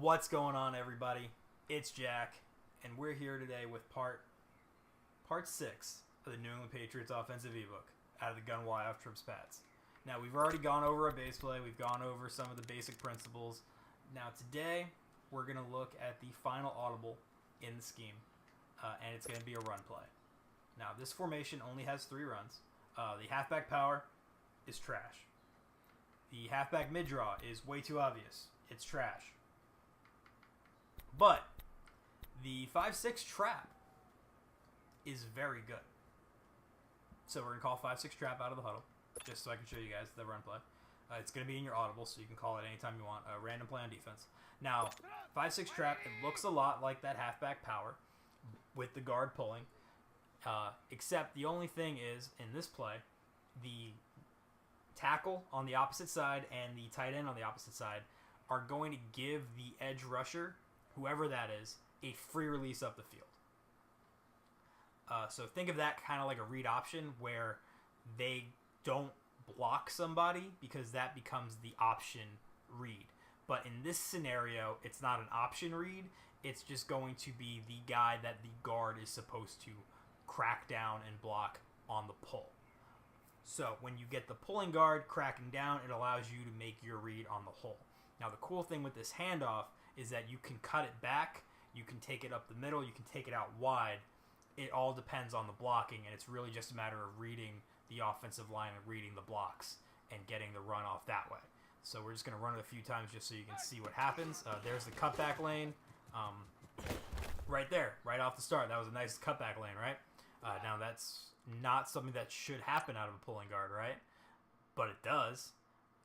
What's going on, everybody? It's Jack, and we're here today with part 6 of the New England Patriots offensive ebook out of the Gun Y Off Trips Pats. Now, we've already gone over a base play. We've gone over some of the basic principles. Now, today, we're going to look at the final audible in the scheme, and it's going to be a run play. Now, this formation only has 3 runs. The halfback power is trash. The halfback mid-draw is way too obvious. It's trash. But the 5-6 trap is very good. So we're going to call 5-6 trap out of the huddle, just so I can show you guys the run play. It's going to be in your audible, so you can call it anytime you want. A random play on defense. Now, 5-6 trap, it looks a lot like that halfback power with the guard pulling. Except the only thing is, in this play, the tackle on the opposite side and the tight end on the opposite side are going to give the edge rusher, whoever that is, a free release up the field. So think of that kind of like a read option where they don't block somebody because that becomes the option read. But in this scenario, it's not an option read. It's just going to be the guy that the guard is supposed to crack down and block on the pull. So when you get the pulling guard cracking down, it allows you to make your read on the hole. Now the cool thing with this handoff is that you can cut it back, you can take it up the middle, you can take it out wide. It all depends on the blocking, and it's really just a matter of reading the offensive line and reading the blocks and getting the run off that way. So we're just going to run it a few times just so you can see what happens. There's the cutback lane. Right there, right off the start. That was a nice cutback lane, right? Now that's not something that should happen out of a pulling guard, right? But it does,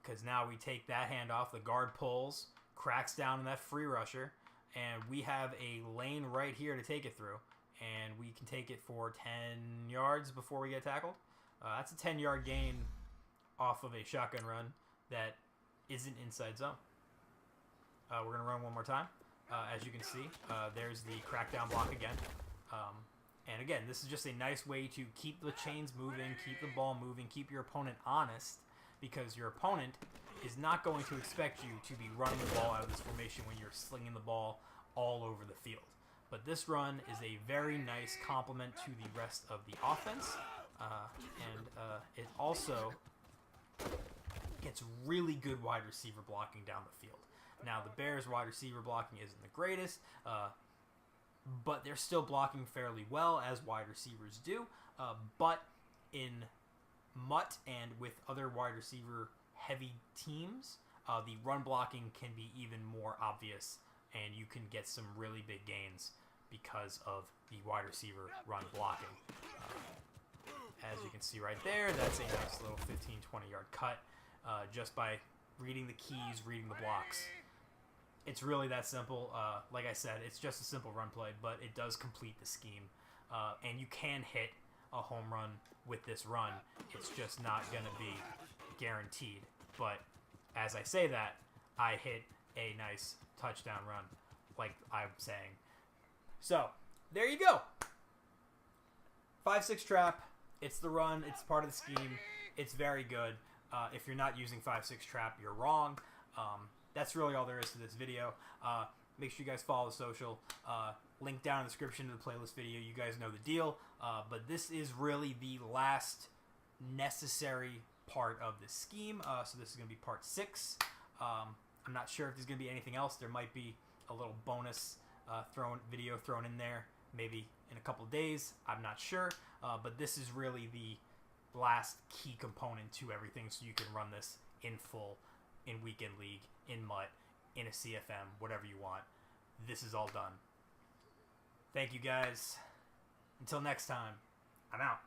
because now we take that handoff, the guard pulls, cracks down in that free rusher, and we have a lane right here to take it through, and we can take it for 10 yards before we get tackled. That's a 10-yard gain off of a shotgun run that isn't inside zone. We're going to run one more time. As you can see, there's the crackdown block again. And again, this is just a nice way to keep the chains moving, keep the ball moving, keep your opponent honest, because your opponent is not going to expect you to be running the ball out of this formation when you're slinging the ball all over the field. But this run is a very nice complement to the rest of the offense, and it also gets really good wide receiver blocking down the field. Now, the Bears' wide receiver blocking isn't the greatest, but they're still blocking fairly well, as wide receivers do. But in Mutt and with other wide receiver heavy teams, the run blocking can be even more obvious, and you can get some really big gains because of the wide receiver run blocking. As you can see right there, that's a nice little 15-20 yard cut just by reading the keys, reading the blocks. It's really that simple. Like I said, it's just a simple run play, but it does complete the scheme. And you can hit a home run with this run. It's just not going to be guaranteed. But as I say that, I hit a nice touchdown run, like I'm saying. So, there you go. 5-6 trap. It's the run. It's part of the scheme. It's very good. If you're not using 5-6 trap, you're wrong. That's really all there is to this video. Make sure you guys follow the social. Link down in the description to the playlist video. You guys know the deal. But this is really the last necessary part of the scheme. So this is going to be part 6. I'm not sure if there's going to be anything else. There might be a little bonus video thrown in there, maybe in a couple days. I'm not sure. But this is really the last key component to everything, so you can run this in full, in weekend league, in MUT, in a CFM, whatever you want. This is all done. Thank you guys. Until next time, I'm out.